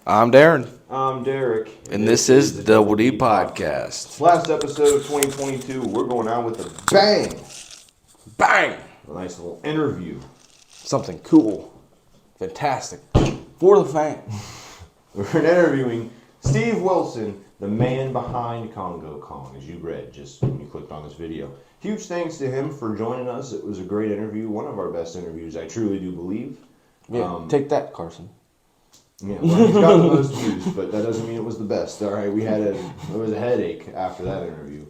I'm Darren. I'm Derek. And this is the Double D Podcast. Last episode of 2022, we're going out with a bang. Bang! A nice little interview. Something cool. Fantastic. For the fans. We're interviewing Steve Wilson, the man behind Kongo Kong, as you read just when you clicked on this video. Huge thanks to him for joining us. It was a great interview. One of our best interviews, I truly do believe. Yeah, take that, Carson. Yeah, well, he's got the most views, but that doesn't mean it was the best. All right, it was a headache after that interview.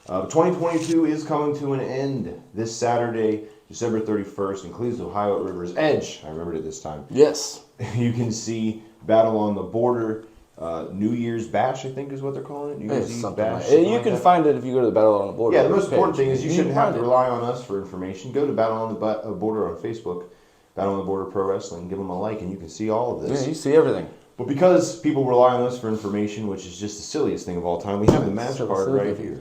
2022 is coming to an end this Saturday, December 31st, in Cleveland, Ohio, at River's Edge. I remembered it this time. Yes. You can see Battle on the Border, New Year's Bash, I think is what they're calling it. New Year's Eve Bash. You can find it if you go to the Battle on the Border. Yeah, the most important thing is you shouldn't have to rely on us for information. Go to Battle on the Border on Facebook. Battle on the Border Pro Wrestling, give them a like, and you can see all of this. Yeah, you see everything. But because people rely on us for information, which is just the silliest thing of all time, we have the match card right here.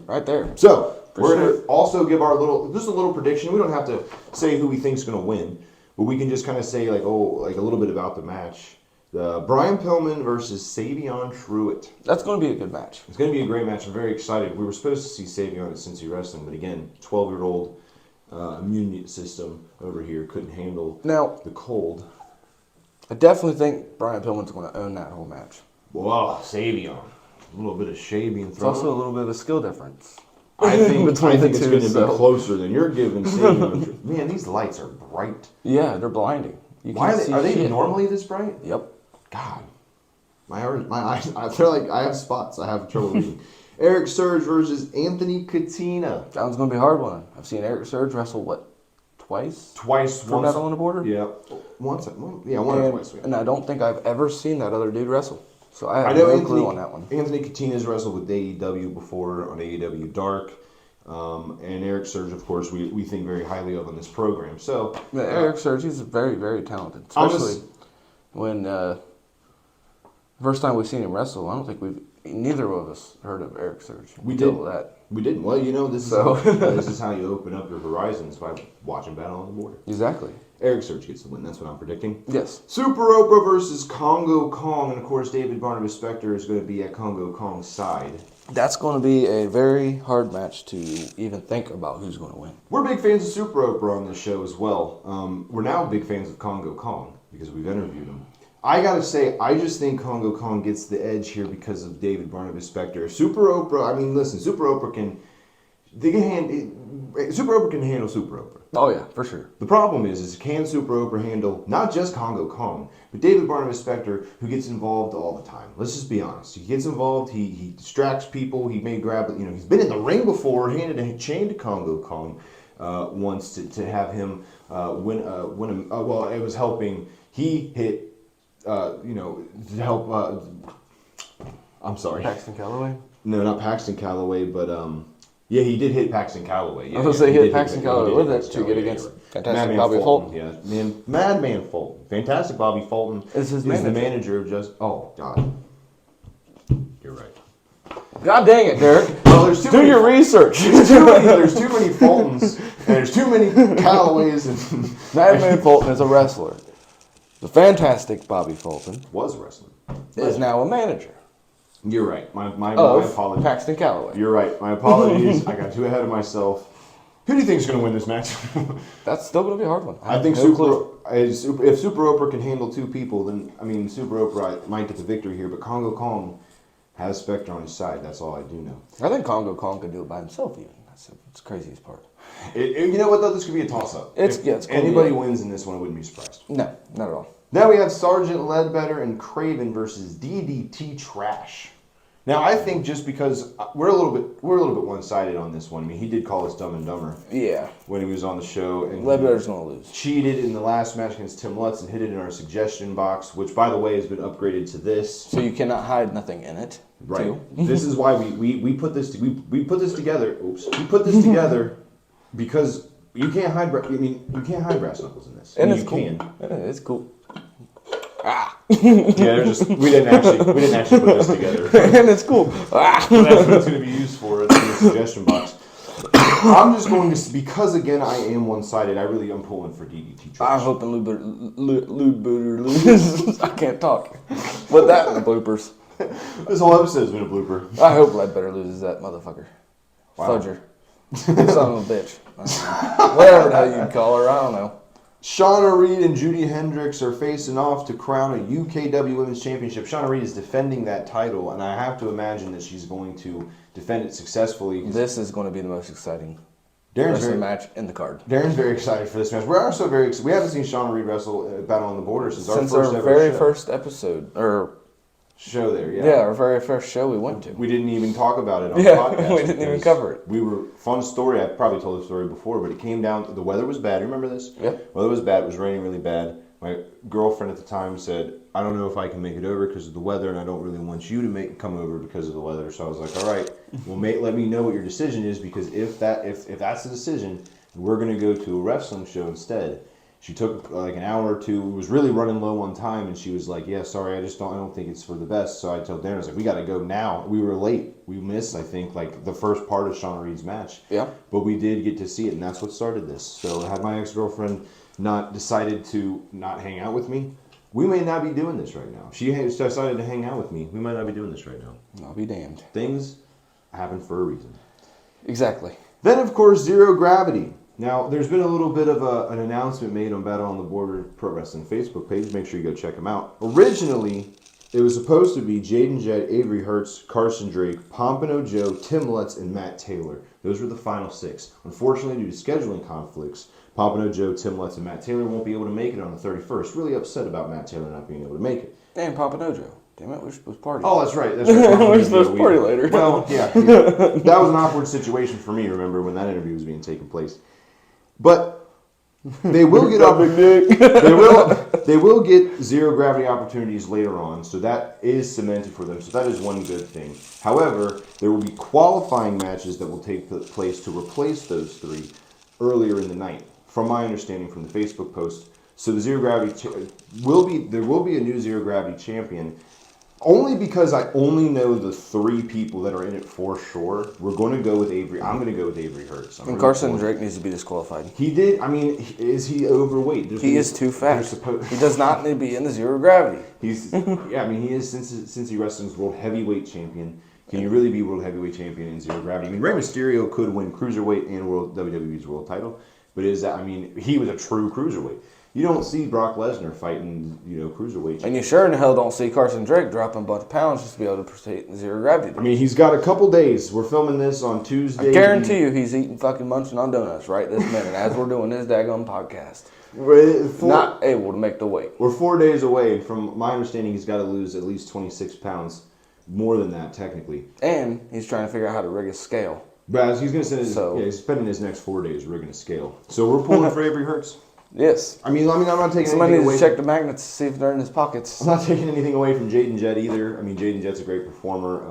Right there. So, we're going to also give our just a little prediction. We don't have to say who we think is going to win, but we can just kind of say, like a little bit about the match. Brian Pillman versus Savion Truitt. That's going to be a good match. It's going to be a great match. I'm very excited. We were supposed to see Savion at Cincy Wrestling, but again, 12-year-old immune system over here couldn't handle the cold. I definitely think Brian Pillman's going to own that whole match. Whoa, Savion. A little bit of shaving. It's also a little bit of a skill difference. I think it's going to be closer than you're giving Savion. Man, these lights are bright. Yeah, they're blinding. Why are they normally this bright? Yep. God. My eyes, I feel like I have spots. I have trouble reading. Eric Surge versus Anthony Katina. That one's going to be a hard one. I've seen Eric Surge wrestle, twice? Twice. For Battle on the Border? Yeah. One or twice. And I don't think I've ever seen that other dude wrestle. So I have no clue on that one. Anthony Katina's wrestled with AEW before on AEW Dark. And Eric Surge, of course, we think very highly of on this program. So Eric Surge, he's very, very talented. Especially when first time we've seen him wrestle, I don't think neither of us heard of Eric Surge. We didn't. Well, this is how you open up your horizons by watching Battle on the Border. Exactly. Eric Surge gets the win. That's what I'm predicting. Yes. Super Oprah versus Kongo Kong, and of course David Barnabas Spector is going to be at Kongo Kong's side. That's going to be a very hard match to even think about who's going to win. We're big fans of Super Oprah on this show as well. We're now big fans of Kongo Kong because we've interviewed him. I gotta say, I just think Kongo Kong gets the edge here because of David Barnabas Spector. Super Oprah can handle Super Oprah. Oh yeah, for sure. The problem is can Super Oprah handle not just Kongo Kong, but David Barnabas Spector, who gets involved all the time. Let's just be honest. He gets involved. He distracts people. He may grab. He's been in the ring before, handed a chain to Kongo Kong once to have him win. Well, it was helping. He hit. To help. I'm sorry. Paxton Calloway? No, not Paxton Calloway, but yeah, he did hit Paxton Calloway. Yeah, I was going to say he hit Paxton Calloway. What did that to get against Fantastic Bobby Fulton? Yeah, Madman Fulton. Fantastic Bobby Fulton is the manager of just. Oh God, you're right. God dang it, Derek! Well, do your research. There's too many Fultons, and there's too many Callaways. And Madman Fulton is a wrestler. The fantastic Bobby Fulton was wrestling. Is now a manager. You're right. My apologies. Paxton Calloway. You're right. My apologies. I got too ahead of myself. Who do you think is going to win this match? That's still going to be a hard one. I think if Super Oprah can handle two people, then Super Oprah might get the victory here. But Kongo Kong has Spector on his side. That's all I do know. I think Kongo Kong could do it by himself even. That's the craziest part. You know what, though? This could be a toss-up. If anybody wins in this one, I wouldn't be surprised. No, not at all. Now we have Sergeant Ledbetter and Craven versus DDT Trash. Now I think just because we're a little bit one-sided on this one. I mean, he did call us Dumb and Dumber. Yeah. When he was on the show, and Ledbetter's gonna lose. Cheated in the last match against Tim Lutz and hid it in our suggestion box, which by the way has been upgraded to this. So you cannot hide nothing in it. Right. This is why we put this together. Oops. We put this together because you can't hide. You can't hide brass knuckles in this. And it's cool. It's cool. Yeah, we didn't actually put this together. And it's cool. That's what it's going to be used for. It's in the suggestion box. I'm just going to, because again I am one-sided, I really am pulling for DDT Trish. I'm hoping Lou Booter loses. I can't talk. Put that in the bloopers. This whole episode's been a blooper. I hope Ledbetter loses that motherfucker. Wow. Fudger. Son of a bitch. Whatever the hell you call her, I don't know. Shauna Reed and Judy Hendricks are facing off to crown a UKW Women's Championship. Shauna Reed is defending that title, and I have to imagine that she's going to defend it successfully. This is going to be the most exciting Darren's wrestling match in the card. Darren's very excited for this match. We're also very excited. We haven't seen Shauna Reed wrestle Battle on the Border since our first episode, or show there. Yeah, our very first show we went to. We didn't even talk about it on the podcast. We didn't even cover it. We were, fun story, I probably told the story before, but it came down to the weather was bad. Remember this? Yep. Weather was bad. It was raining really bad. My girlfriend at the time said, I don't know if I can make it over because of the weather, and I don't really want you to come over because of the weather. So I was like, all right, well, let me know what your decision is, because if that's the decision, we're going to go to a wrestling show instead. She took like an hour or two, was really running low on time, and she was like, yeah, sorry, I don't think it's for the best. So I told Darren, I was like, we got to go now. We were late. We missed, I think, like the first part of Shauna Reed's match. Yeah. But we did get to see it, and that's what started this. So had my ex-girlfriend not decided to not hang out with me, we may not be doing this right now. If she decided to hang out with me, we might not be doing this right now. I'll be damned. Things happen for a reason. Exactly. Then, of course, Zero Gravity. Now, there's been a little bit of an announcement made on Battle on the Border Pro Wrestling Facebook page. Make sure you go check them out. Originally, it was supposed to be Jaden Jett, Avery Hertz, Carson Drake, Pompano Joe, Tim Lutz, and Matt Taylor. Those were the final 6. Unfortunately, due to scheduling conflicts, Pompano Joe, Tim Lutz, and Matt Taylor won't be able to make it on the 31st. Really upset about Matt Taylor not being able to make it. And Pompano Joe. Damn it, we're supposed to party. Oh, that's right. We're supposed to party later. Well, yeah. That was an awkward situation for me, remember, when that interview was being taken place. But they will get they will get zero gravity opportunities later on, so that is cemented for them. So that is one good thing. However, there will be qualifying matches that will take place to replace those 3 earlier in the night, from my understanding from the Facebook post. So the zero gravity there will be a new zero gravity champion. Only because I only know the 3 people that are in it for sure. We're going to go with Avery. I'm going to go with Avery Hertz. And Carson Drake needs to be disqualified. He did. I mean, is he overweight? He is too fat. He does not need to be in the zero gravity. Yeah, I mean, he is since he wrestling's world heavyweight champion. Can you really be world heavyweight champion in zero gravity? I mean, Rey Mysterio could win cruiserweight and WWE's world title, but he was a true cruiserweight. You don't see Brock Lesnar fighting, cruiserweight. And you sure in the hell don't see Carson Drake dropping a bunch of pounds just to be able to participate in zero gravity. I mean, he's got a couple days. We're filming this on Tuesday. I guarantee you he's eating fucking munching on donuts right this minute as we're doing this daggone podcast. Not able to make the weight. We're 4 days away. From my understanding, he's got to lose at least 26 pounds. More than that, technically. And he's trying to figure out how to rig a scale. But he's going to he's spending his next 4 days rigging a scale. So we're pulling for Avery Hertz. Yes. I mean, I'm not taking Somebody anything needs away. to check the magnets to see if they're in his pockets. I'm not taking anything away from Jaden Jett either. I mean, Jaden Jett's a great performer.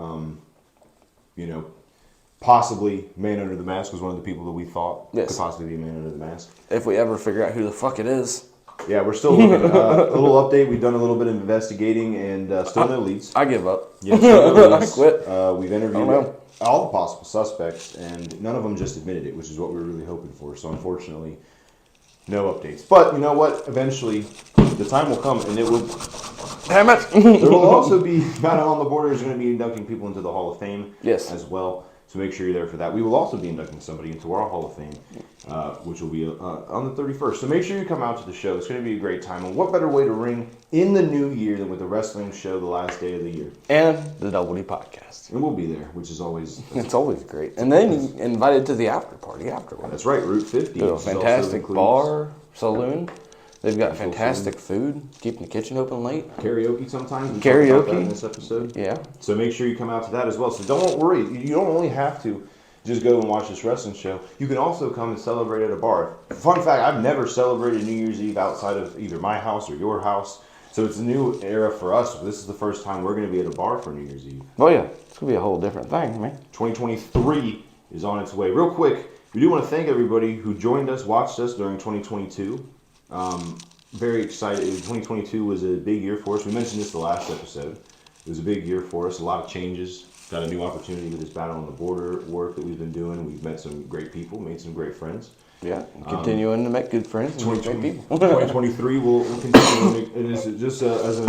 Possibly Man Under the Mask was one of the people that we thought could possibly be Man Under the Mask. If we ever figure out who the fuck it is. Yeah, we're still looking. A little update. We've done a little bit of investigating and still no leads. I give up. Yeah, still no leads. I quit. We've interviewed all the possible suspects, and none of them just admitted it, which is what we were really hoping for. So unfortunately, no updates. But you know what? Eventually, the time will come, and it will. Damn it! There will also be Battle on the Border is going to be inducting people into the Hall of Fame. Yes. As well. So make sure you're there for that. We will also be inducting somebody into our Hall of Fame, which will be on the 31st. So make sure you come out to the show. It's going to be a great time. And what better way to ring in the new year than with the wrestling show the last day of the year? And the Double D podcast. And we'll be there, which is always... It's always great. And then invited to the after party afterwards. That's right, Route 50. A fantastic bar, saloon. They've got fantastic food, keeping the kitchen open late. Karaoke sometimes. We Karaoke. talked about that in this episode. Yeah. So make sure you come out to that as well. So don't worry. You don't only have to just go and watch this wrestling show. You can also come and celebrate at a bar. Fun fact, I've never celebrated New Year's Eve outside of either my house or your house. So it's a new era for us. This is the first time we're going to be at a bar for New Year's Eve. Oh, yeah. It's going to be a whole different thing, man. 2023 is on its way. Real quick, we do want to thank everybody who joined us, watched us during 2022. Very excited. 2022 was a big year for us. We mentioned this the last episode. It was a big year for us. A lot of changes. got a new opportunity with this Battle on the Border work that we've been doing. We've met some great people, made some great friends. Yeah, continuing to make good friends and meet great people. 2023 will continue. And it's just as a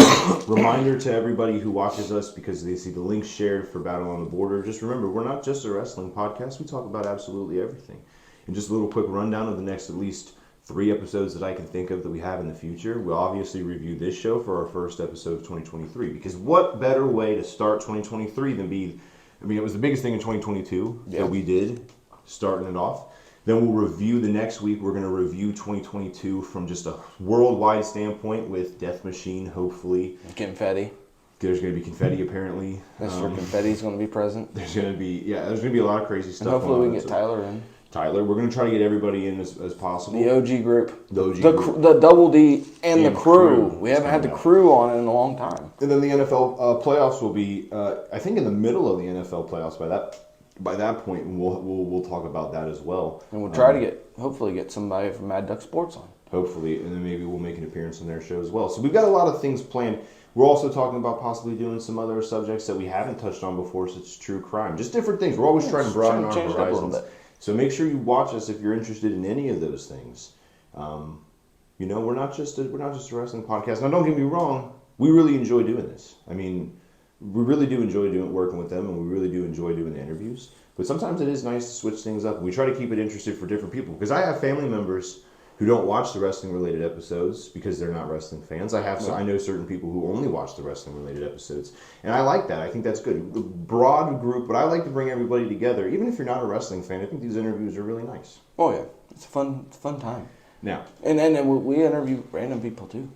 reminder to everybody who watches us, because they see the links shared for Battle on the Border. Just remember, we're not just a wrestling podcast. We talk about absolutely everything. And just a little quick rundown of the next at least 3 episodes that I can think of that we have in the future. We'll obviously review this show for our first episode of 2023. Because what better way to start 2023 than it was the biggest thing in 2022 that we did, starting it off. Then we'll review the next week. We're going to review 2022 from just a worldwide standpoint with Death Machine, hopefully. Confetti. There's going to be confetti, apparently. That's where confetti's going to be present. There's going to be a lot of crazy stuff. And hopefully we can get Tyler in. We're going to try to get everybody in as possible. The OG group. The Double D and the crew. We haven't had the crew on in a long time. And then the NFL playoffs will be, I think, in the middle of the NFL playoffs by that point, and we'll talk about that as well. And we'll try to hopefully get somebody from Mad Duck Sports on. Hopefully, and then maybe we'll make an appearance on their show as well. So we've got a lot of things planned. We're also talking about possibly doing some other subjects that we haven't touched on before, such as true crime. Just different things. We're always trying to broaden our horizons. So make sure you watch us if you're interested in any of those things. We're not just a wrestling podcast. Now, don't get me wrong. We really enjoy doing this. I mean, we really do enjoy working with them, and we really do enjoy doing the interviews. But sometimes it is nice to switch things up. We try to keep it interesting for different people. Because I have family members who don't watch the wrestling-related episodes because they're not wrestling fans. I know certain people who only watch the wrestling-related episodes. And I like that. I think that's good. The broad group, but I like to bring everybody together. Even if you're not a wrestling fan, I think these interviews are really nice. Oh, yeah. It's a fun time. Now. And we interview random people, too.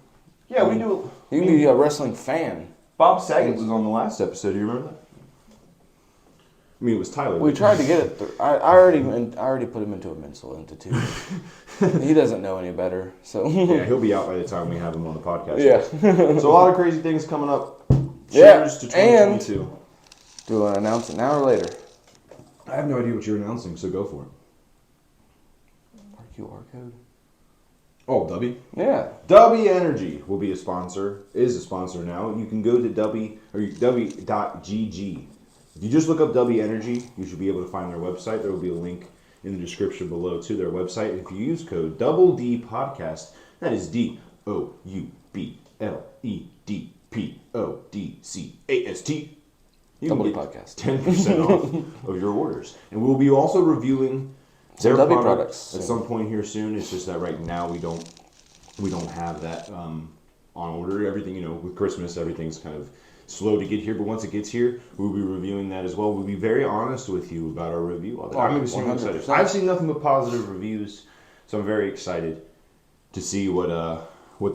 Yeah, we do. You can be a wrestling fan. Bob Saget was on the last episode. Do you remember that? I mean, it was Tyler. We tried to get it through. I already put him into a mental institute. He doesn't know any better, so. Yeah, he'll be out by the time we have him on the podcast. Yeah. So a lot of crazy things coming up. Cheers to 2022. And do I announce it now or later? I have no idea what you're announcing, so go for it. Our QR code. Oh, W? Yeah. W Energy will be is a sponsor now. You can go to w.gg. If you just look up W Energy, you should be able to find their website. There will be a link in the description below to their website. If you use code Double D Podcast, that is DOUBLEDPODCAST. You can get Podcast. 10% off of your orders. And we'll be also reviewing their products at some point here soon. It's just that right now we don't have that on order. Everything, with Christmas, everything's kind of slow to get here, but once it gets here, we'll be reviewing that as well. We'll be very honest with you about our review of it. I'm extremely excited. I've seen nothing but positive reviews, so I'm very excited to see what the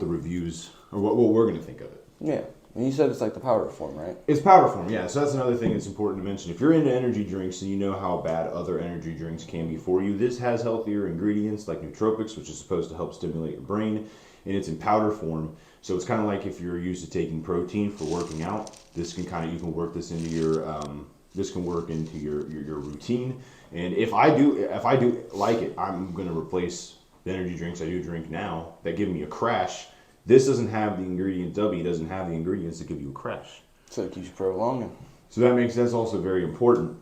reviews or what we're going to think of it. Yeah, and you said it's like the powder form, right? It's powder form, yeah. So that's another thing that's important to mention. If you're into energy drinks and you know how bad other energy drinks can be for you, this has healthier ingredients like nootropics, which is supposed to help stimulate your brain, and it's in powder form. So it's kind of like if you're used to taking protein for working out, you can work this into your routine. And if I do like it, I'm going to replace the energy drinks I do drink now that give me a crash. This doesn't have the ingredient, W doesn't have the ingredients that give you a crash. So it keeps you prolonging. So that's also very important.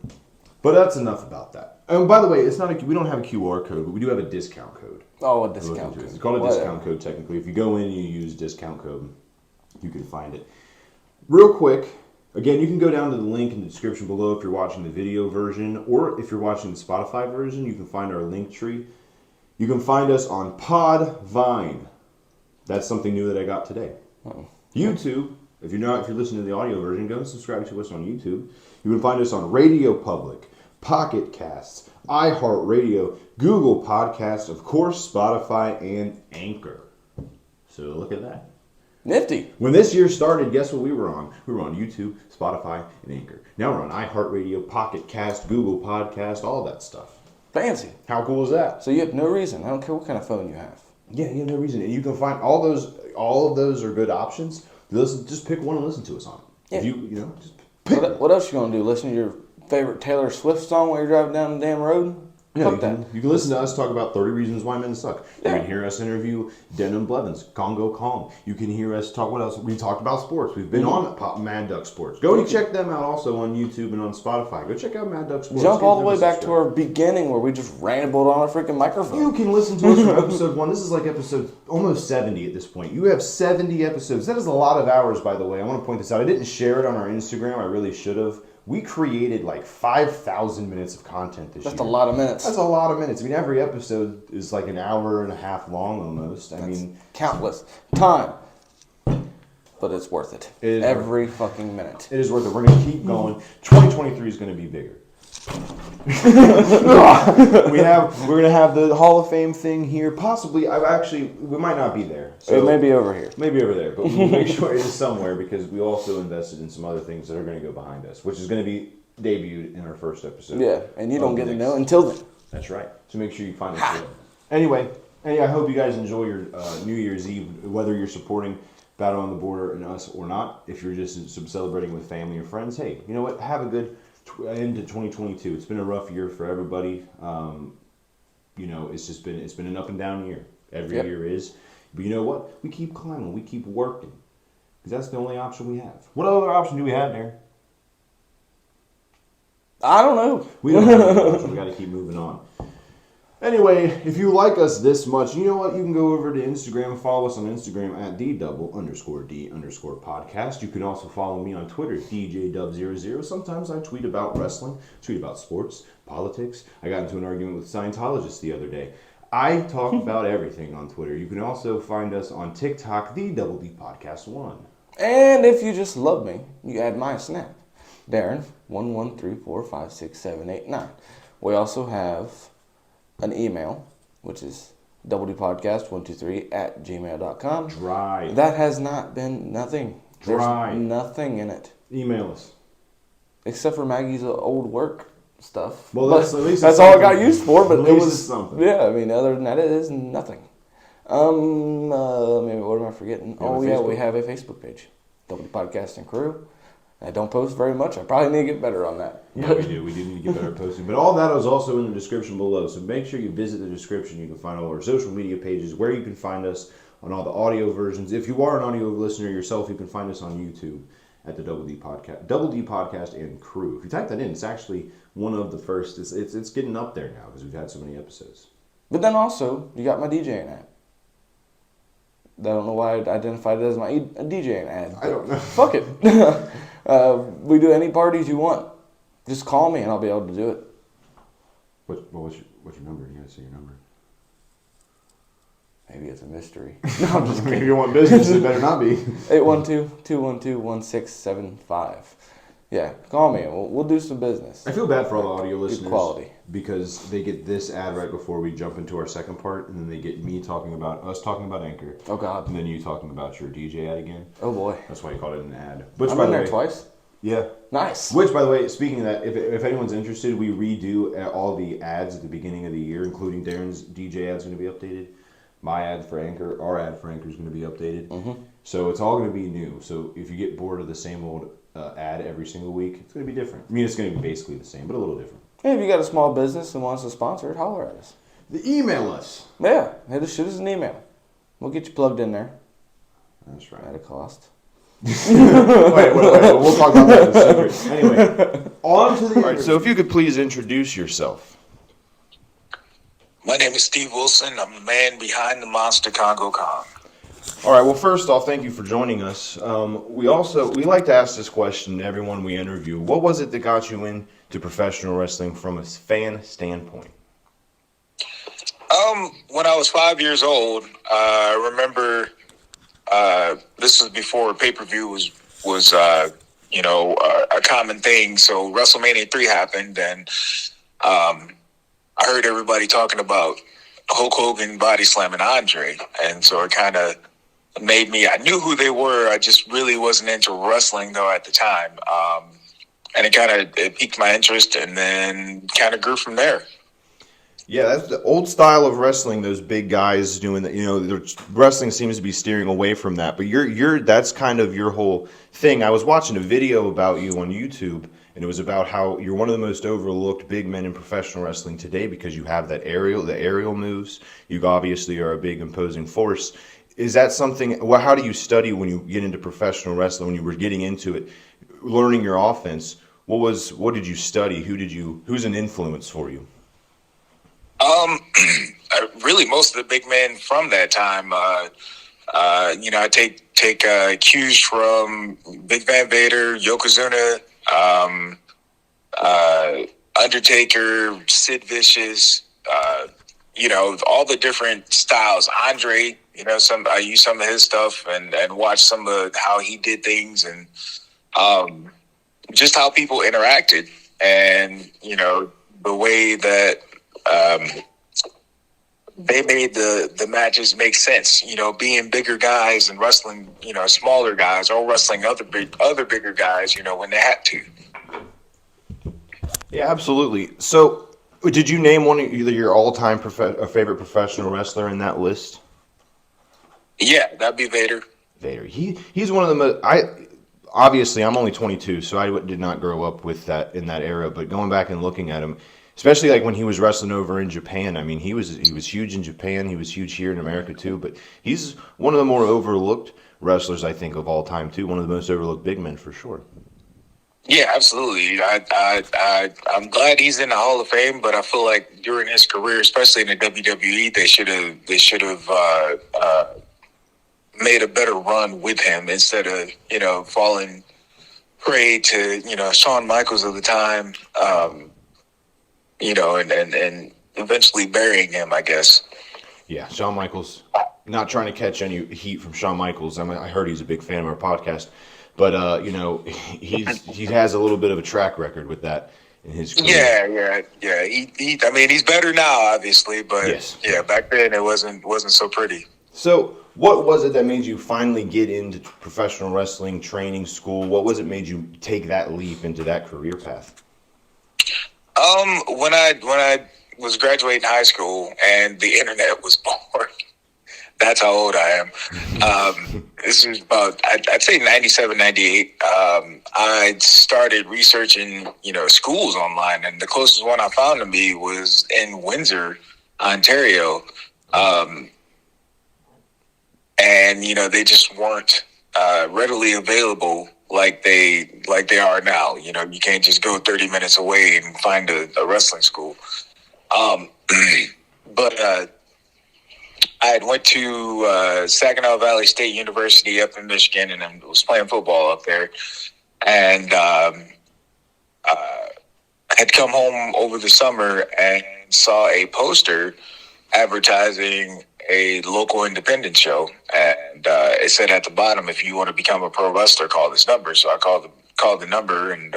But that's enough about that. And by the way, we don't have a QR code, but we do have a discount code. Oh, a discount code. It's called a discount code technically. If you go in and you use discount code, you can find it. Real quick, again, you can go down to the link in the description below if you're watching the video version, or if you're watching the Spotify version, you can find our link tree. You can find us on Podvine. That's something new that I got today. Uh-oh. YouTube, if you're listening to the audio version, go and subscribe to us on YouTube. You can find us on Radio Public, Pocket Casts, iHeartRadio, Google Podcasts, of course, Spotify, and Anchor. So look at that. Nifty. When this year started, guess what we were on? We were on YouTube, Spotify, and Anchor. Now we're on iHeartRadio, Pocket Cast, Google Podcast, all that stuff. Fancy. How cool is that? So you have no reason. I don't care what kind of phone you have. Yeah, you have no reason. And you can find all of those are good options. Just pick one and listen to us on it. Yeah. If just pick what else you gonna do? Listen to your favorite Taylor Swift song while you're driving down the damn road? Yeah, Fuck that. you can listen to us talk about 30 reasons why men suck. Yeah. You can hear us interview Denham Blevins, Kongo Kong. You can hear us talk, what else? We talked about sports. We've been on Mad Duck Sports. Go and check them out also on YouTube and on Spotify. Go check out Mad Duck Sports. Jump all the way back to our beginning where we just rambled on a freaking microphone. You can listen to us from episode 1. This is like episode almost 70 at this point. You have 70 episodes. That is a lot of hours, by the way. I want to point this out. I didn't share it on our Instagram. I really should have. We created like 5,000 minutes of content this year. That's a lot of minutes. That's a lot of minutes. I mean, every episode is like an hour and a half long almost. I mean, countless time. But it's worth it. Every fucking minute. It is worth it. We're going to keep going. 2023 is going to be bigger. We're going to have the Hall of Fame thing here. Possibly, we might not be there. So it may be over here. Maybe over there, but we'll make sure it is somewhere because we also invested in some other things that are going to go behind us, which is going to be debuted in our first episode. Yeah, and you don't get to know until then. That's right. So make sure you find us there. Anyway, I hope you guys enjoy your New Year's Eve, whether you're supporting Battle on the Border and us or not. If you're just celebrating with family or friends, hey, you know what? Have a good end to 2022. It's been a rough year for everybody. It's been an up and down year. Every year is. But you know what? We keep climbing. We keep working. Because that's the only option we have. What other option do we have there? I don't know. We don't have any option. We got to keep moving on. Anyway, if you like us this much, you know what? You can go over to Instagram, follow us on Instagram at @D_D_podcast. You can also follow me on Twitter, DJDub00. Sometimes I tweet about wrestling, tweet about sports, politics. I got into an argument with Scientologists the other day. I talk about everything on Twitter. You can also find us on TikTok, @DDPodcast1. And if you just love me, you add my snap, Darren 1134567889. We also have an email, which is wdpodcast123@gmail.com. Dry. That has not been nothing. Dry. There's nothing in it. Email us. Except for Maggie's old work stuff. Well, at least that's all it got used for, but it was something. Yeah, I mean, other than that, it is nothing. Maybe what am I forgetting? We have a Facebook page, WD Podcast and Crew. I don't post very much. I probably need to get better on that. Yeah, we do. We do need to get better at posting. But all that is also in the description below. So make sure you visit the description. You can find all our social media pages, where you can find us on all the audio versions. If you are an audio listener yourself, you can find us on YouTube at the Double D Podcast and Crew. If you type that in, it's actually one of the first. It's getting up there now because we've had so many episodes. But then also, you got my DJing app. I don't know why I identified it as my DJing ad. I don't know. Fuck it. We do any parties you want. Just call me and I'll be able to do it. What's your number? You gotta say your number. Maybe it's a mystery. No, I'm just kidding. If you want business, it better not be. 812-212-1675. Yeah, call me and we'll do some business. I feel bad for all the audio listeners. Good quality. Because they get this ad right before we jump into our second part, and then they get us talking about Anchor. Oh, God. And then you talking about your DJ ad again. Oh, boy. That's why you called it an ad. I've been there twice. Yeah. Nice. Which, by the way, speaking of that, if anyone's interested, we redo all the ads at the beginning of the year, including Darren's DJ ad's going to be updated. My ad for Anchor, our ad for Anchor is going to be updated. Mm-hmm. So it's all going to be new. So if you get bored of the same old ad every single week, it's going to be different. I mean, it's going to be basically the same, but a little different. Hey, if you got a small business and wants to sponsor it, holler at us. Email us. Yeah, shoot us an email. We'll get you plugged in there. That's right. At a cost. wait. We'll talk about that in a second. Anyway, on to the... All right, so if you could please introduce yourself. My name is Steve Wilson. I'm the man behind the monster Kongo Kong. All right, well, first off, thank you for joining us. We like to ask this question to everyone we interview. What was it that got you into professional wrestling from a fan standpoint? When I was 5 years old, I remember this was before pay-per-view was a common thing. So WrestleMania 3 happened, and I heard everybody talking about Hulk Hogan body slamming Andre, and so it kind of made me. I knew who they were. I just really wasn't into wrestling though at the time, and it piqued my interest, and then kind of grew from there. Yeah, that's the old style of wrestling. Those big guys doing that. You know, wrestling seems to be steering away from that. But that's kind of your whole thing. I was watching a video about you on YouTube, and it was about how you're one of the most overlooked big men in professional wrestling today because you have the aerial moves. You obviously are a big imposing force. Is that something? Well, how do you study when you get into professional wrestling? When you were getting into it, learning your offense, what did you study? Who's an influence for you? Um, really, most of the big men from that time. I take cues from Big Van Vader, Yokozuna, um, uh, Undertaker, Sid Vicious. All the different styles. Andre, I use some of his stuff and watch some of how he did things and um, just how people interacted and the way that um, they made the matches make sense. Being bigger guys and wrestling smaller guys or wrestling other bigger guys. When they had to. Yeah, absolutely. So, did you name one of either your all-time favorite professional wrestler in that list? Yeah, that'd be Vader. Vader. He's one of the most. Obviously I'm only 22, so I did not grow up with that in that era. But going back and looking at him, especially like when he was wrestling over in Japan, I mean he was huge in Japan. He was huge here in America too. But he's one of the more overlooked wrestlers I think of all time too. One of the most overlooked big men for sure. Yeah, absolutely. I'm glad he's in the Hall of Fame, but I feel like during his career, especially in the WWE, they should have made a better run with him instead of falling prey to Shawn Michaels of the time, and eventually burying him, I guess. Yeah, Shawn Michaels. Not trying to catch any heat from Shawn Michaels. I heard he's a big fan of our podcast, but he has a little bit of a track record with that in his career. Yeah. I mean, he's better now, obviously, but Yes. yeah, back then it wasn't so pretty. So, what was it that made you finally get into professional wrestling training school? What was it made you take that leap into that career path? When I was graduating high school and the internet was born. That's how old I am. This was about, I'd say 97, 98. I started researching, schools online, and the closest one I found to me was in Windsor, Ontario. Um, and, they just weren't readily available like they are now. You can't just go 30 minutes away and find a wrestling school. Um, but I had went to Saginaw Valley State University up in Michigan, and I was playing football up there. And I had come home over the summer and saw a poster advertising a local independent show, and it said at the bottom, "If you want to become a pro wrestler, call this number." So I called the number and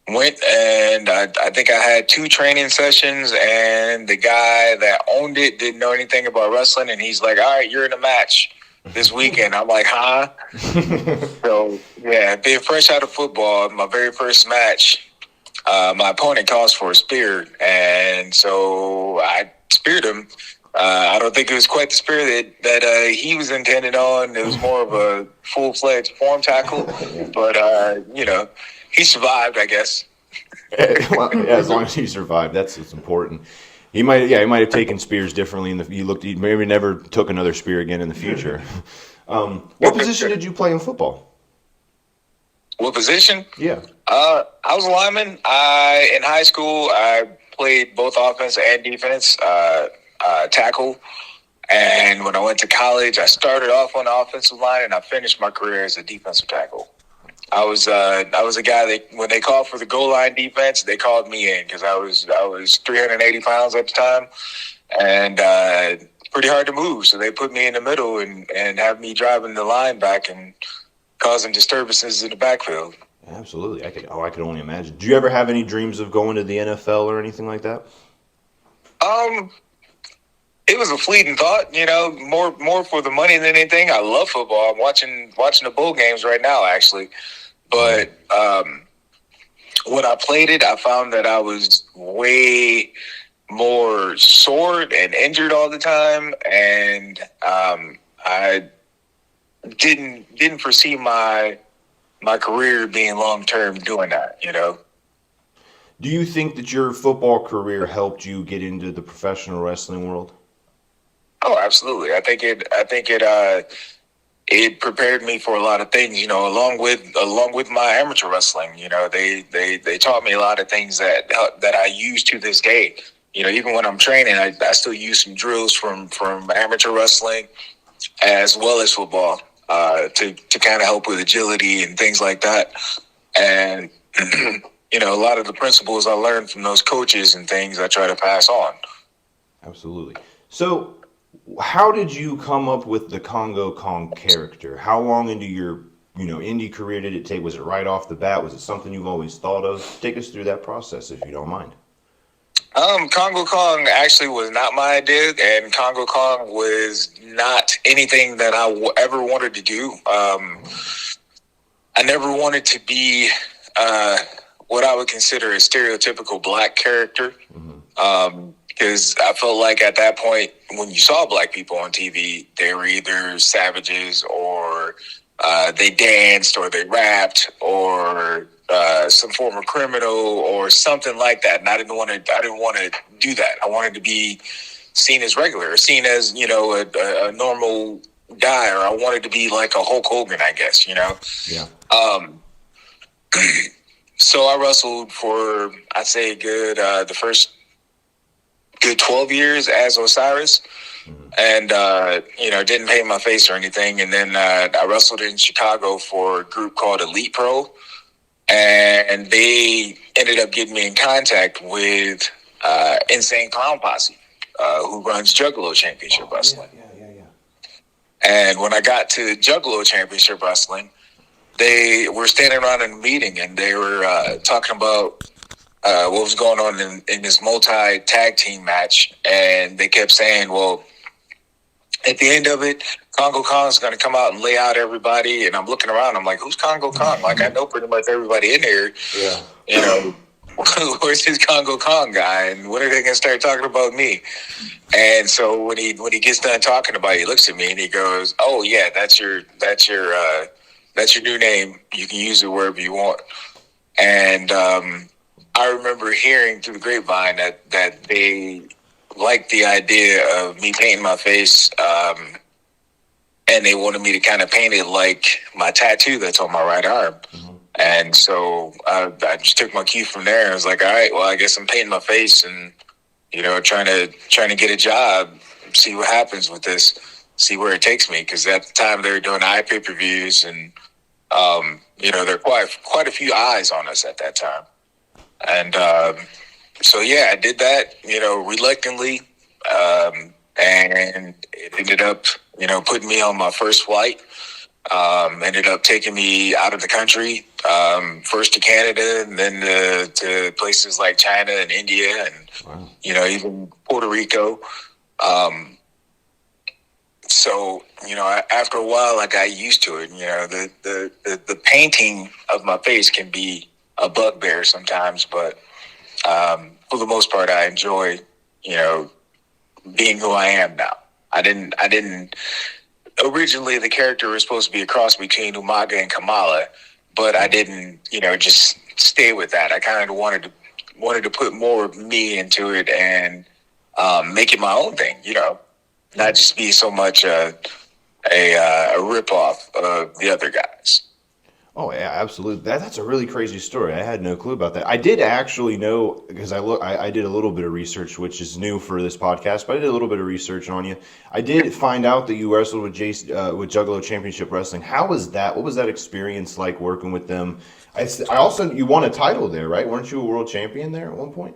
went, and I think I had 2 training sessions, and the guy that owned it didn't know anything about wrestling, and he's like, "All right, you're in a match this weekend." I'm like, "Huh?" So yeah, being fresh out of football, my very first match, my opponent calls for a spear, and so I speared him. I don't think it was quite the spear that he was intended on. It was more of a full-fledged form tackle, but he survived, I guess. Well, yeah, as long as he survived, that's what's important. He might have taken spears differently. He maybe never took another spear again in the future. What position did you play in football? What position? Yeah. I was a lineman. In high school, I played both offense and defense, tackle. And when I went to college, I started off on the offensive line, and I finished my career as a defensive tackle. I was a guy that when they called for the goal line defense, they called me in because I was 380 pounds at the time, and pretty hard to move. So they put me in the middle and have me driving the line back and causing disturbances in the backfield. Absolutely. I could only imagine. Do you ever have any dreams of going to the NFL or anything like that? It was a fleeting thought, more for the money than anything. I love football. I'm watching the bowl games right now, actually. But when I played it, I found that I was way more sore and injured all the time, and I didn't foresee my career being long term doing that. Do you think that your football career helped you get into the professional wrestling world? Oh, absolutely. It prepared me for a lot of things, along with my amateur wrestling. They taught me a lot of things that I use to this day. Even when I'm training, I still use some drills from amateur wrestling as well as football to kind of help with agility and things like that. And a lot of the principles I learned from those coaches and things I try to pass on. Absolutely. So, how did you come up with the Kongo Kong character? How long into your indie career did it take? Was it right off the bat? Was it something you've always thought of? Take us through that process if you don't mind. Kongo Kong actually was not my idea, and Kongo Kong was not anything that I ever wanted to do. I never wanted to be what I would consider a stereotypical black character. Because I felt like at that point, when you saw black people on TV, they were either savages or they danced or they rapped or some form of criminal or something like that. And I didn't want to do that. I wanted to be seen as regular, seen as a normal guy, or I wanted to be like a Hulk Hogan, I guess. Yeah. So I wrestled for, I'd say, the first good 12 years as Osiris, and didn't paint my face or anything. And then I wrestled in Chicago for a group called Elite Pro, and they ended up getting me in contact with Insane Clown Posse, who runs Juggalo Championship Wrestling. Yeah. And when I got to Juggalo Championship Wrestling, they were standing around in a meeting, and they were talking about what was going on in this multi-tag team match. And they kept saying, well, at the end of it, Kongo Kong's going to come out and lay out everybody. And I'm looking around. I'm like, who's Kongo Kong? Like, I know pretty much everybody in here. Yeah. Where's this Kongo Kong guy? And when are they going to start talking about me? And so when he gets done talking about it, he looks at me and he goes, oh, yeah, that's your new name. You can use it wherever you want. And I remember hearing through the grapevine that they liked the idea of me painting my face, and they wanted me to kind of paint it like my tattoo that's on my right arm. And so I just took my cue from there. I was like, all right, well, I guess I'm painting my face and trying to get a job, see what happens with this, see where it takes me. Because at the time they were doing pay-per-views, and there are quite a few eyes on us at that time. And so I did that, reluctantly, and it ended up putting me on my first flight. Ended up taking me out of the country, first to Canada, and then to places like China and India, and even Puerto Rico. So after a while, I got used to it. The painting of my face can be a bugbear sometimes, but for the most part, I enjoy being who I am now. I didn't. Originally, the character was supposed to be a cross between Umaga and Kamala, but I didn't, just stay with that. I kind of wanted to put more of me into it and make it my own thing, not just be so much a ripoff of the other guys. Oh yeah, absolutely. That's a really crazy story. I had no clue about that. I did actually know, because I did a little bit of research, which is new for this podcast, but I did a little bit of research on you. I did find out that you wrestled with with Juggalo Championship Wrestling. How was that? What was that experience like working with them? I also, you won a title there, right? Weren't you a world champion there at one point?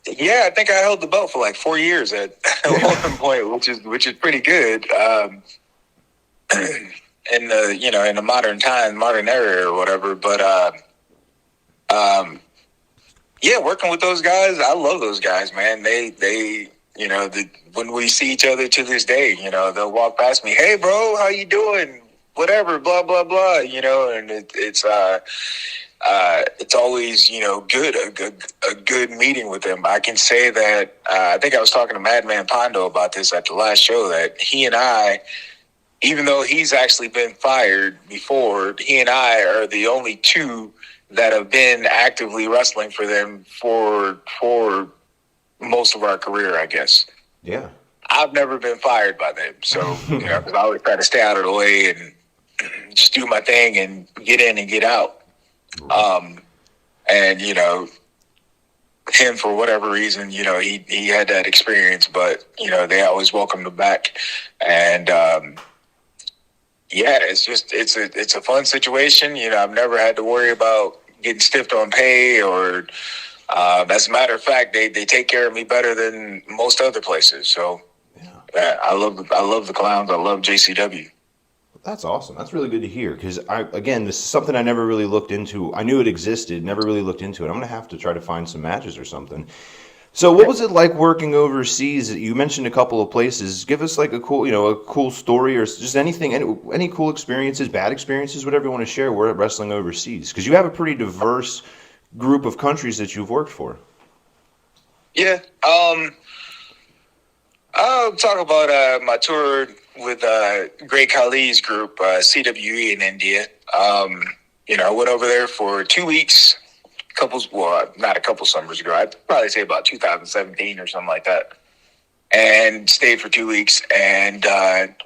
Yeah, I think I held the belt for like 4 years at one point, which is pretty good. In the modern era or whatever, but working with those guys, I love those guys, man. They when we see each other to this day, they'll walk past me, hey bro, how you doing? whatever, blah blah blah, and it's always good, a good meeting with him. I can say that I think I was talking to Madman Pondo about this at the last show, that he and I, even though he's actually been fired before, he and I are the only two that have been actively wrestling for them for most of our career, I guess. Yeah. I've never been fired by them, so 'cause I always try to stay out of the way and just do my thing and get in and get out. And him, for whatever reason, he had that experience, but they always welcomed him back, and it's a fun situation. I've never had to worry about getting stiffed on pay, or as a matter of fact, they take care of me better than most other places. So I love the Clowns. I love JCW. That's awesome. That's really good to hear, because this is something I never really looked into. I knew it existed, never really looked into it. I'm gonna have to try to find some matches or something. So, what was it like working overseas? You mentioned a couple of places. Give us like a cool story, or just anything, any cool experiences, bad experiences, whatever you want to share. We're wrestling overseas, because you have a pretty diverse group of countries that you've worked for. Yeah. I'll talk about my tour with Great Khali's group, CWE in India. I went over there for 2 weeks, not a couple summers ago. I'd probably say about 2017 or something like that, and stayed for 2 weeks. And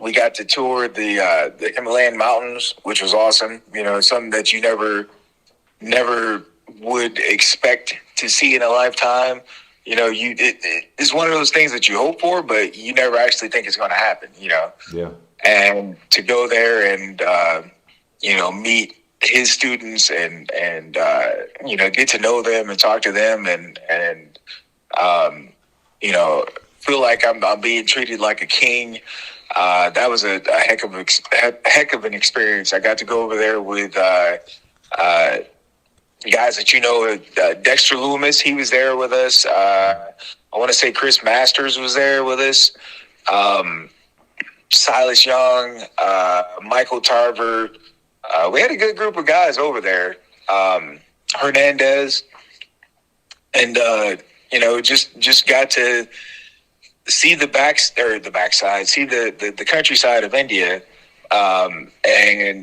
we got to tour the Himalayan mountains, which was awesome. Something that you never would expect to see in a lifetime. It's one of those things that you hope for, but you never actually think it's going to happen. Yeah. And to go there and meet his students and get to know them and talk to them and feel like I'm being treated like a king. That was a heck of an experience. I got to go over there with guys that Dexter Loomis, he was there with us. I want to say Chris Masters was there with us. Silas Young, Michael Tarver. We had a good group of guys over there. Hernandez, and just got to see the backside, see the countryside of India, and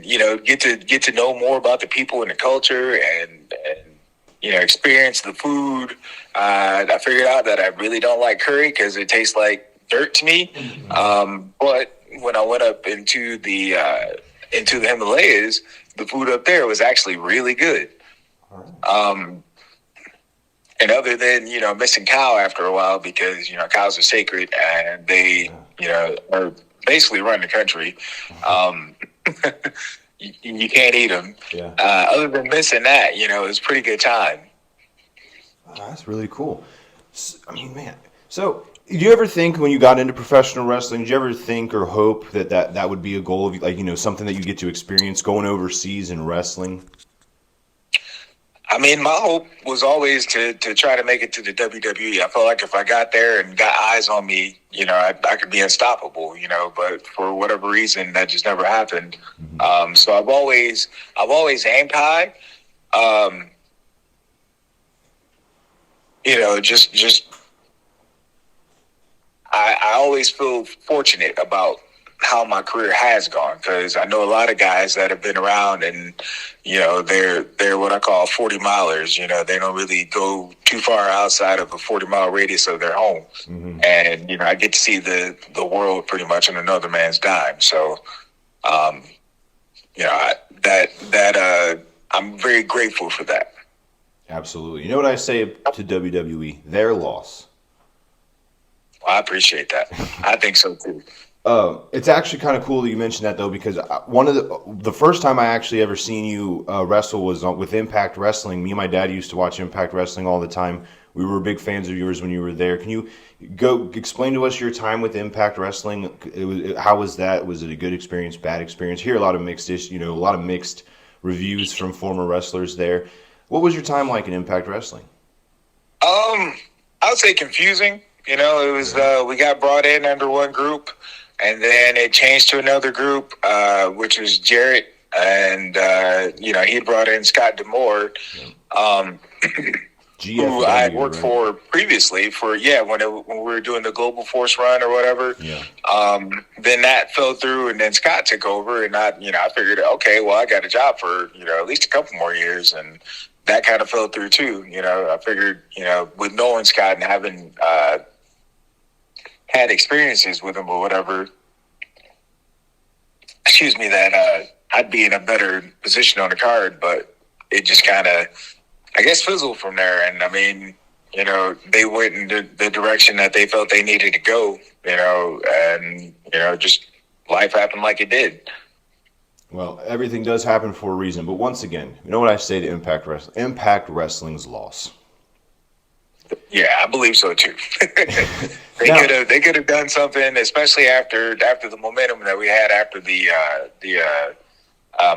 get to know more about the people and the culture, and experience the food. I figured out that I really don't like curry because it tastes like dirt to me. But when I went up into the Himalayas, the food up there was actually really good. And other than missing cow after a while, because cows are sacred and they are basically run the country. You can't eat them. Yeah. Other than missing that, it was a pretty good time. Oh, that's really cool. Man. So, did you ever think when you got into professional wrestling, did you ever think or hope that would be a goal of, like, something that you get to experience going overseas and wrestling? I mean, my hope was always to try to make it to the WWE. I felt like if I got there and got eyes on me, I could be unstoppable, but for whatever reason, that just never happened. Mm-hmm. So I've always aimed high. I always feel fortunate about how my career has gone, because I know a lot of guys that have been around and they're what I call 40 milers. They don't really go too far outside of a 40-mile radius of their home. Mm-hmm. And I get to see the world pretty much on another man's dime. So I'm very grateful for that. Absolutely. You know what I say to WWE? Their loss. Well, I appreciate that. I think so too. It's actually kind of cool that you mentioned that, though, because one of the first time I actually ever seen you wrestle was with Impact Wrestling. Me and my dad used to watch Impact Wrestling all the time. We were big fans of yours when you were there. Can you go explain to us your time with Impact Wrestling? How was that? Was it a good experience, bad experience? Hear a lot of mixed reviews from former wrestlers there. What was your time like in Impact Wrestling? I would say confusing. It was we got brought in under one group. and then it changed to another group, which was Jarrett, and he brought in Scott Demore, who I had worked for previously when we were doing the Global Force run or whatever. Yeah. Then that fell through, and then Scott took over, and I figured, okay, well, I got a job for at least a couple more years, and that kind of fell through too. I figured, with knowing Scott and having had experiences with him or whatever, that I'd be in a better position on the card, but it just kind of, I guess, fizzled from there. And I mean, they went in the direction that they felt they needed to go, and, just life happened like it did. Well, everything does happen for a reason. But once again, you know what I say to Impact Wrestling? Impact Wrestling's loss. Yeah, I believe so too. They could have done something, especially after the momentum that we had after the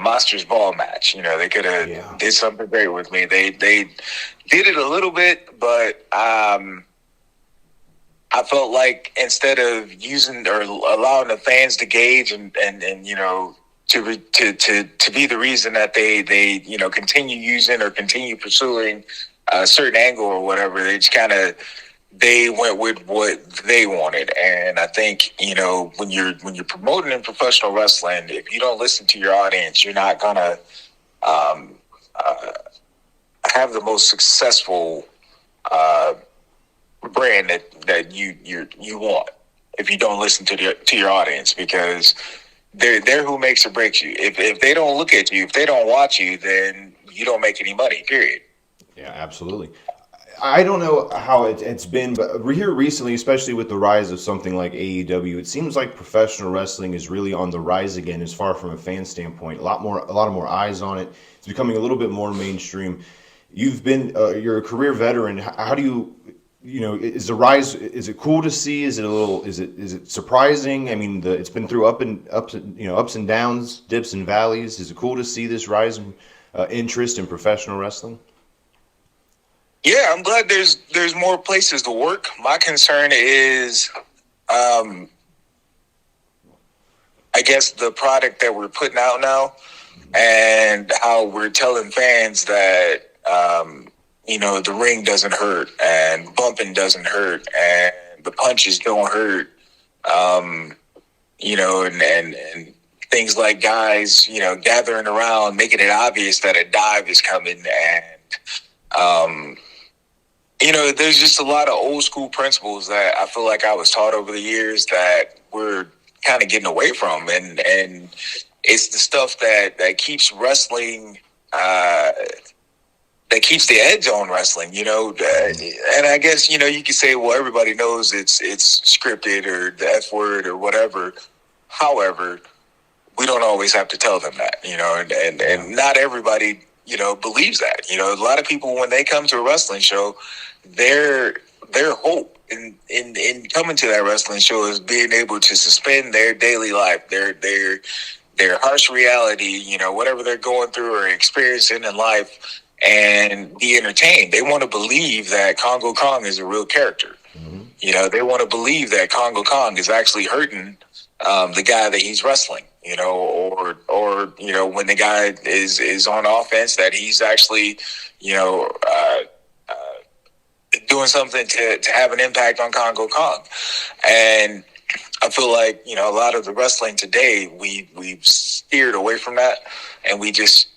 Monsters Ball match. They could have did something great with me. They did it a little bit, but I felt like instead of using or allowing the fans to gauge and to be the reason that they continue using or continue pursuing a certain angle or whatever, they went with what they wanted. And I think, when you're promoting in professional wrestling, if you don't listen to your audience, you're not gonna have the most successful brand that you want if you don't listen to your audience, because they're who makes or breaks you. If they don't look at you, if they don't watch you, then you don't make any money, period. Yeah, absolutely. I don't know how it's been, but here recently, especially with the rise of something like AEW, it seems like professional wrestling is really on the rise again, as far from a fan standpoint. A lot of more eyes on it. It's becoming a little bit more mainstream. You've been, you're a career veteran. How do you is the rise? Is it cool to see? Is it a little? Is it surprising? I mean, it's been through ups and downs, dips and valleys. Is it cool to see this rise in interest in professional wrestling? Yeah, I'm glad there's more places to work. My concern is, I guess, the product that we're putting out now, and how we're telling fans that the ring doesn't hurt, and bumping doesn't hurt, and the punches don't hurt, and things like guys, gathering around, making it obvious that a dive is coming, and there's just a lot of old school principles that I feel like I was taught over the years that we're kind of getting away from, and it's the stuff that keeps wrestling, that keeps the edge on wrestling, and I guess, you could say, well, everybody knows it's scripted or the F word or whatever. However, we don't always have to tell them that, and not everybody, believes that. A lot of people, when they come to a wrestling show, their hope in coming to that wrestling show is being able to suspend their daily life, their harsh reality, whatever they're going through or experiencing in life, and be entertained. They want to believe that Kongo Kong is a real character. Mm-hmm. They want to believe that Kongo Kong is actually hurting the guy that he's wrestling, or when the guy is on offense, that he's actually, doing something to have an impact on Kongo Kong. And I feel like, a lot of the wrestling today, we've steered away from that, and we just,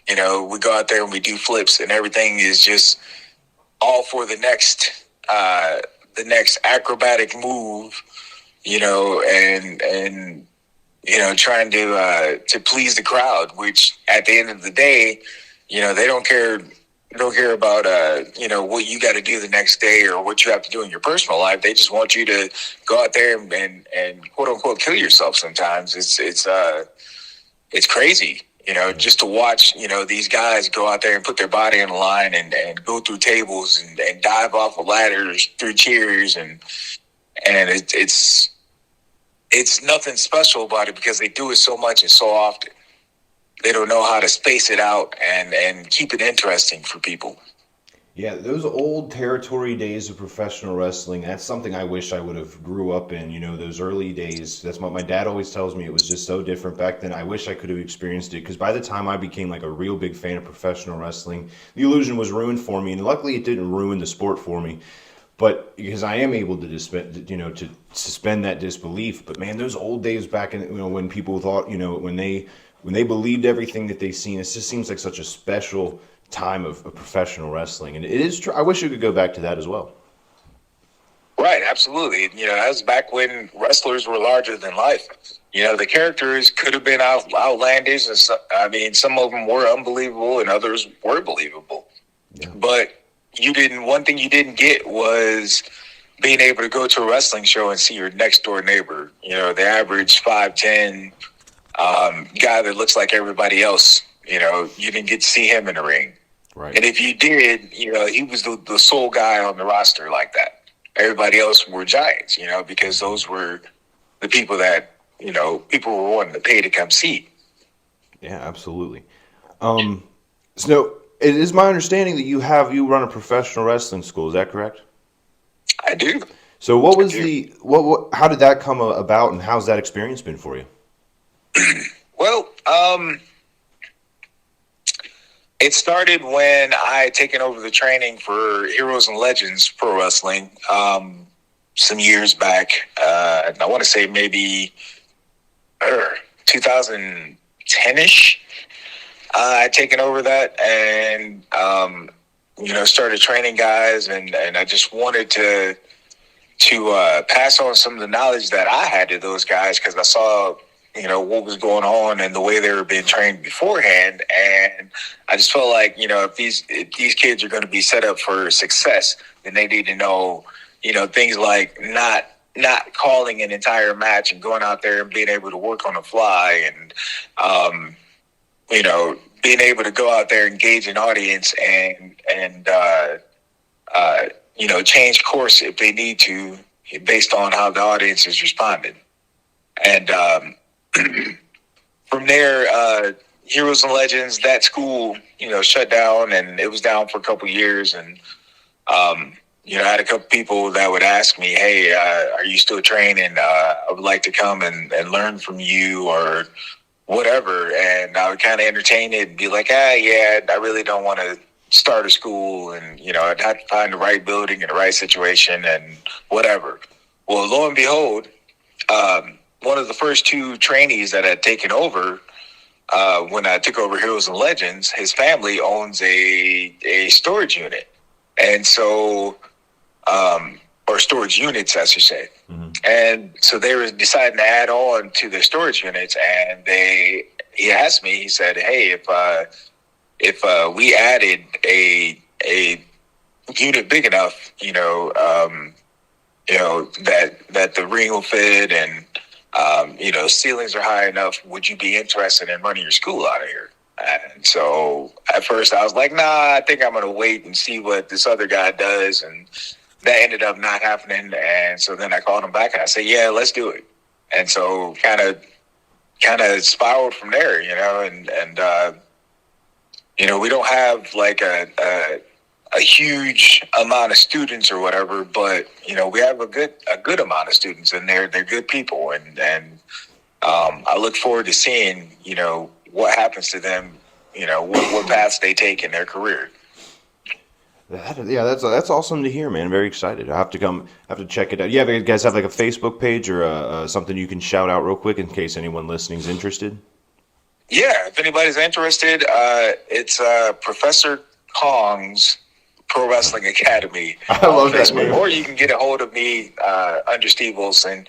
we go out there and we do flips, and everything is just all for the next acrobatic move, and trying to please the crowd, which at the end of the day, they don't care. They don't care about what you got to do the next day or what you have to do in your personal life. They just want you to go out there and quote unquote kill yourself. Sometimes it's crazy, just to watch these guys go out there and put their body on the line and go through tables and dive off of ladders through chairs, and it's nothing special about it because they do it so much and so often. They don't know how to space it out and keep it interesting for people. Yeah, those old territory days of professional wrestling, that's something I wish I would have grew up in, those early days. That's what my dad always tells me. It was just so different back then. I wish I could have experienced it because by the time I became like a real big fan of professional wrestling, the illusion was ruined for me. And luckily it didn't ruin the sport for me. But because I am able to to suspend that disbelief. But man, those old days back in, when people thought, when they believed everything that they seen, it just seems like such a special time of professional wrestling, and it is true. I wish you could go back to that as well. Right, absolutely. That was back when wrestlers were larger than life. The characters could have been outlandish, and I mean, some of them were unbelievable, and others were believable. Yeah. But one thing you didn't get was being able to go to a wrestling show and see your next door neighbor. The average 5'10" guy that looks like everybody else. You didn't get to see him in the ring. Right. And if you did, he was the sole guy on the roster like that. Everybody else were giants, because those were the people that, people were wanting to pay to come see. Yeah, absolutely. So it is my understanding that you run a professional wrestling school. Is that correct? I do. So how did that come about, and how's that experience been for you? Well, it started when I had taken over the training for Heroes and Legends Pro Wrestling some years back. I want to say maybe 2010-ish. I'd taken over that and, started training guys. And I just wanted to pass on some of the knowledge that I had to those guys because I saw what was going on and the way they were being trained beforehand. And I just felt like, if these kids are going to be set up for success, then they need to know, things like not calling an entire match and going out there and being able to work on the fly and, being able to go out there, engage an audience and change course if they need to based on how the audience is responding. And, from there, Heroes and Legends, that school, shut down and it was down for a couple of years. And, I had a couple people that would ask me, hey, are you still training? I would like to come and learn from you or whatever. And I would kind of entertain it and be like, yeah, I really don't want to start a school. And, I'd have to find the right building and the right situation and whatever. Well, lo and behold, one of the first two trainees that had taken over when I took over Heroes and Legends, his family owns a storage unit. And so, or storage units, I should say. Mm-hmm. And so they were deciding to add on to the storage units. And he asked me, he said, hey, if we added a unit big enough, that the ring will fit and, ceilings are high enough. Would you be interested in running your school out of here? And so at first I was like, nah, I think I'm going to wait and see what this other guy does. And that ended up not happening. And so then I called him back and I said, yeah, let's do it. And so kind of spiraled from there, and we don't have like a huge amount of students or whatever, but we have a good amount of students, and they're good people, and I look forward to seeing what happens to them, what paths they take in their career. That's awesome to hear, man. Very excited. I have to check it out. Yeah, you guys have like a Facebook page or something you can shout out real quick in case anyone listening is interested. Yeah, if anybody's interested, it's Professor Kong's Pro Wrestling Academy on Facebook, or you can get a hold of me under Steve Wilson.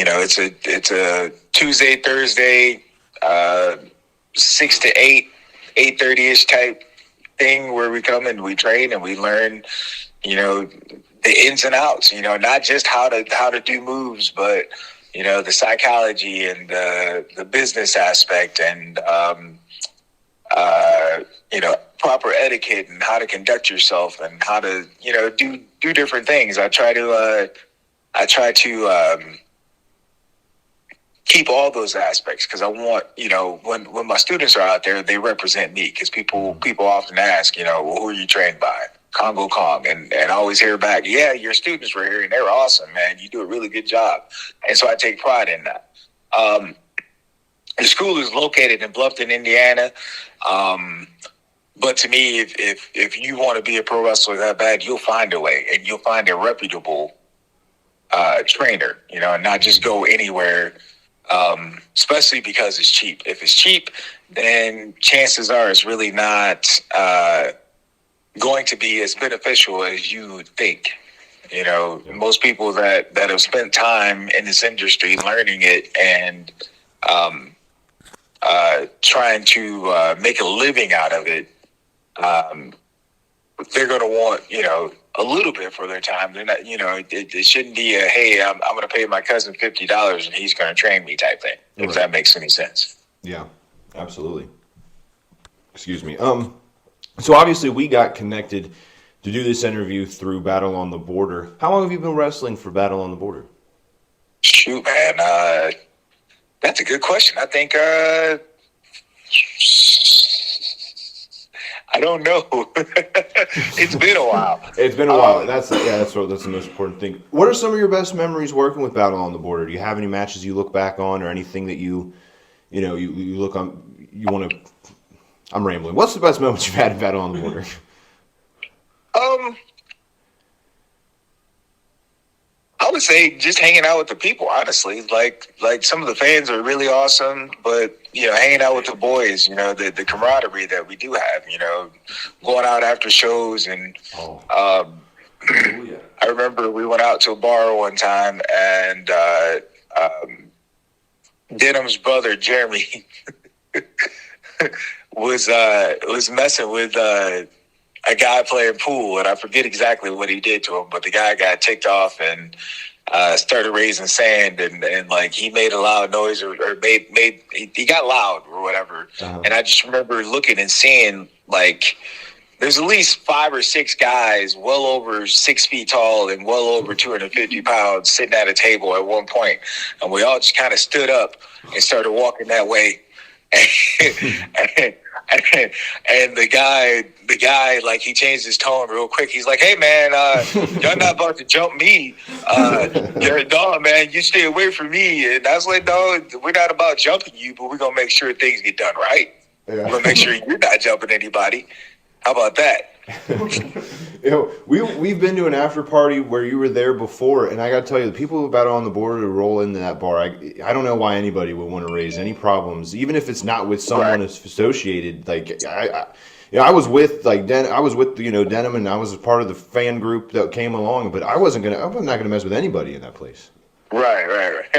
It's a Tuesday, Thursday, 6 to 8, 8:30ish type thing where we come and we train and we learn, the ins and outs. Not just how to do moves, but the psychology and the business aspect and proper etiquette and how to conduct yourself and how to do different things. I try to keep all those aspects because I want, when my students are out there, they represent me because people often ask, well, who are you trained by? Kongo Kong. And I always hear back, yeah, your students were here and they were awesome, man. You do a really good job. And so I take pride in that. The school is located in Bluffton, Indiana. But to me, if you want to be a pro wrestler that bad, you'll find a way and you'll find a reputable trainer, and not just go anywhere, especially because it's cheap. If it's cheap, then chances are it's really not going to be as beneficial as you think. Most people that have spent time in this industry learning it and trying to make a living out of it, they're going to want, a little bit for their time. They're not, it shouldn't be a, hey, I'm going to pay my cousin $50 and he's going to train me type thing, if that makes any sense. Yeah, absolutely. Excuse me. So obviously we got connected to do this interview through Battle on the Border. How long have you been wrestling for Battle on the Border? Shoot, man. That's a good question. I think, I don't know. It's been a while. It's been a while. That's the most important thing. What are some of your best memories working with Battle on the Border? Do you have any matches you look back on, or anything that you look on? You want to? I'm rambling. What's the best moments you've had in Battle on the Border? I would say just hanging out with the people, honestly. Like some of the fans are really awesome, but hanging out with the boys, the camaraderie that we do have, going out after shows and I remember we went out to a bar one time and Denham's brother Jeremy was messing with a guy playing pool, and I forget exactly what he did to him, but the guy got ticked off and started raising sand, and like he made a loud noise or he got loud or whatever. And I just remember looking and seeing like there's at least 5 or 6 guys well over 6 feet tall and well over 250 pounds sitting at a table at one point, and we all just kind of stood up and started walking that way. And the guy, like, he changed his tone real quick. He's like, "Hey, man, you're not about to jump me. You're a dog, man. You stay away from me." And I was like, "No, we're not about jumping you, but we're gonna make sure things get done right. We're gonna make sure you're not jumping anybody. How about that?" We've been to an after party where you were there before, and I got to tell you, the people about on the border to roll into that bar, I don't know why anybody would want to raise any problems, even if it's not with someone associated. Like I was with Denham, and I was a part of the fan group that came along, but I'm not gonna mess with anybody in that place. Right.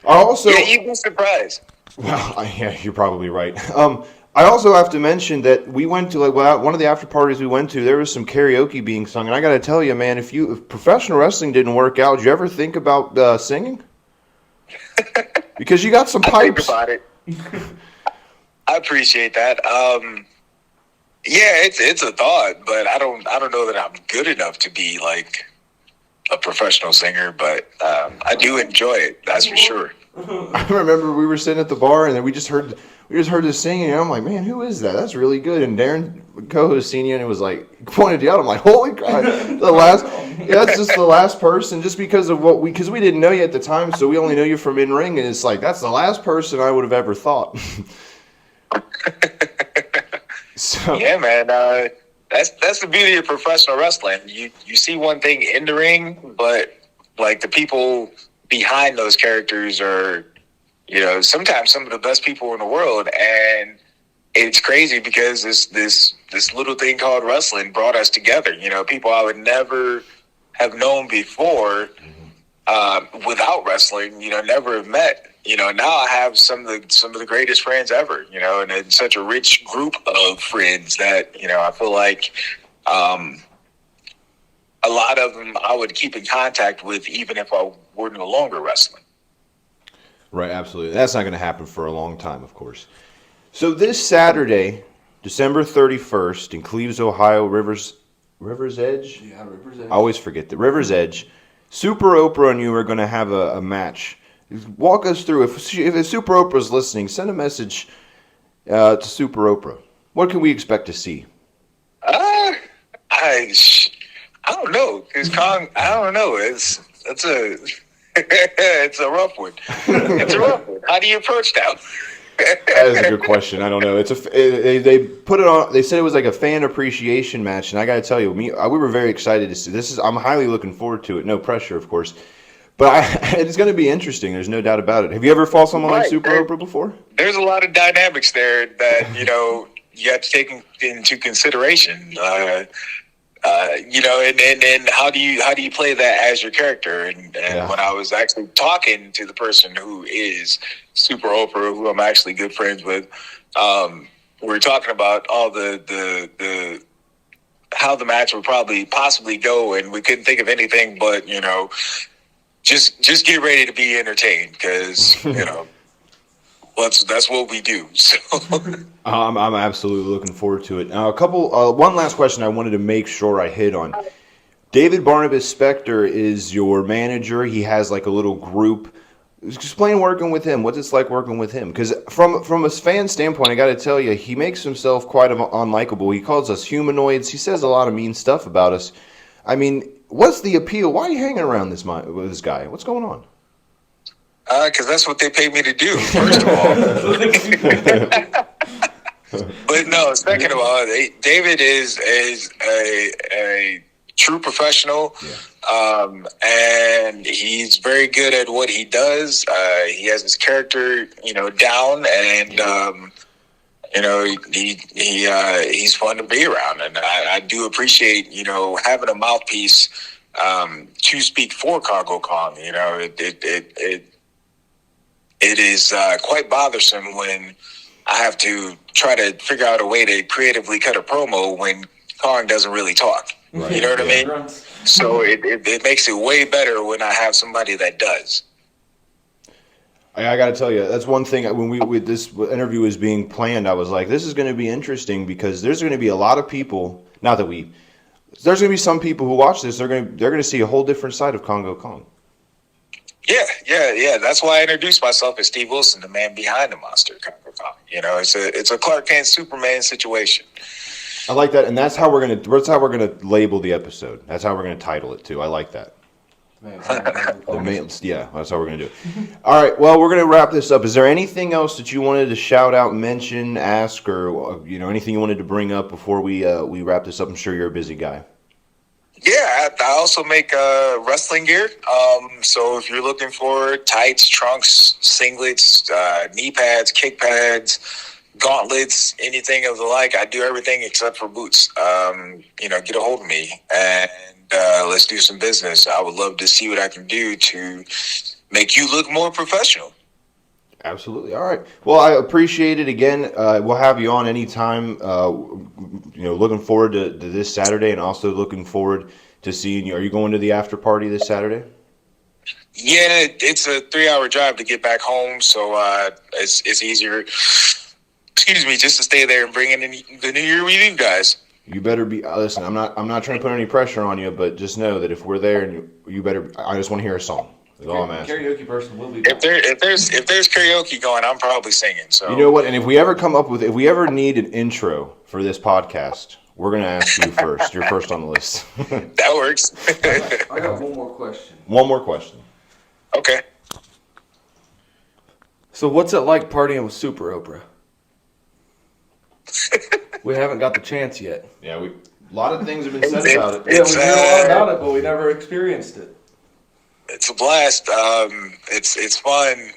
Also, yeah, you'd be surprised. Well, yeah, you're probably right. I also have to mention that we went to one of the after parties we went to. There was some karaoke being sung, and I got to tell you, man, if professional wrestling didn't work out, did you ever think about singing? Because you got some pipes. I think about it. I appreciate that. Yeah, it's a thought, but I don't know that I'm good enough to be like a professional singer, but I do enjoy it. That's for sure. I remember we were sitting at the bar, and then we just heard this singing, and I'm like, man, who is that? That's really good. And Darren, co-host, seen you, and it was like, pointed you out. I'm like, holy God, that's just the last person, just because of because we didn't know you at the time, so we only know you from in ring, and it's like that's the last person I would have ever thought. So yeah, man, that's the beauty of professional wrestling. You see one thing in the ring, but like the people behind those characters are, sometimes some of the best people in the world. And it's crazy because this little thing called wrestling brought us together. People I would never have known before without wrestling, never have met. Now I have some of the greatest friends ever, and it's such a rich group of friends that, I feel like a lot of them I would keep in contact with even if I were no longer wrestling. Right, absolutely. That's not going to happen for a long time, of course. So this Saturday, December 31st, in Cleves, Ohio, Rivers Edge? Yeah, Rivers Edge. I always forget that. Rivers Edge. Super Oprah and you are going to have a match. Walk us through. If Super Oprah's listening, send a message to Super Oprah. What can we expect to see? I don't know. Cause Kong, I don't know. It's a it's a rough one. It's a rough one. How do you approach that? That is a good question. I don't know. They put it on. They said it was like a fan appreciation match, and I got to tell you, we were very excited to see this. I'm highly looking forward to it. No pressure, of course, but it's going to be interesting. There's no doubt about it. Have you ever fought someone like Super Oprah before? There's a lot of dynamics there that you have to take into consideration. And how do you play that as your character? And when I was actually talking to the person who is Super Oprah, who I'm actually good friends with, we were talking about all the how the match would possibly go, and we couldn't think of anything but just get ready to be entertained, because that's what we do. So I'm absolutely looking forward to it. Now, one last question I wanted to make sure I hit on. David Barnabas Spector is your manager. He has like a little group. Explain working with him. What's it like working with him? Because from a fan standpoint, I got to tell you, he makes himself quite unlikable. He calls us humanoids. He says a lot of mean stuff about us. I mean, what's the appeal? Why are you hanging around with this guy? What's going on? Because that's what they pay me to do, first of all. But no, second of all, David is a true professional, and he's very good at what he does. He has his character, down, and he's fun to be around, and I do appreciate having a mouthpiece to speak for Kongo Kong. It is quite bothersome when I have to try to figure out a way to creatively cut a promo when Kong doesn't really talk. Right. You know what I mean? So it makes it way better when I have somebody that does. I got to tell you, that's one thing. When this interview was being planned, I was like, this is going to be interesting, because there's going to be a lot of people. There's going to be some people who watch this. They're going to see a whole different side of Kongo Kong. Yeah. That's why I introduced myself as Steve Wilson, the man behind the monster, Kongo Kong. It's a Clark Kent Superman situation. I like that, and that's how we're gonna label the episode. That's how we're gonna title it too. I like that. Yeah, that's how we're gonna do it. All right, well, we're gonna wrap this up. Is there anything else that you wanted to shout out, mention, ask, or anything you wanted to bring up before we wrap this up? I'm sure you're a busy guy. Yeah, I also make wrestling gear. So if you're looking for tights, trunks, singlets, knee pads, kick pads, gauntlets, anything of the like, I do everything except for boots. Get a hold of me and let's do some business. I would love to see what I can do to make you look more professional. Absolutely. All right. Well, I appreciate it again. We'll have you on anytime. Looking forward to this Saturday, and also looking forward to seeing you. Are you going to the after party this Saturday? Yeah, it's a 3-hour drive to get back home, so it's easier. Excuse me, just to stay there and bring in the new year with you guys. You better be. Listen, I'm not trying to put any pressure on you, but just know that if we're there, and you better. I just want to hear a song. That's all I'm asking. Karaoke person will be back. If there's karaoke going, I'm probably singing. So you know what? And if we ever need an intro for this podcast, we're gonna ask you first. You're first on the list. That works. I got one more question. One more question. Okay. So what's it like partying with Super Oprah? We haven't got the chance yet. Yeah, a lot of things have been said about it. Yeah, we heard a lot about it, but we never experienced it. It's a blast. It's fun.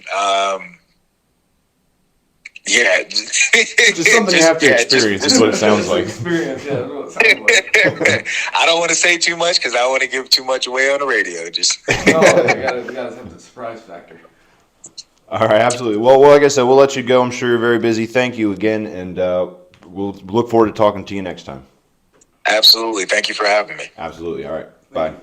Yeah, just something you have to experience. Is what it sounds like. Experience, yeah, that's what it sounds like. I don't want to say too much because I want to give too much away on the radio. Just no, we gotta have the surprise factor. All right, absolutely. Well, like I said, we'll let you go. I'm sure you're very busy. Thank you again, and we'll look forward to talking to you next time. Absolutely. Thank you for having me. Absolutely. All right. Bye.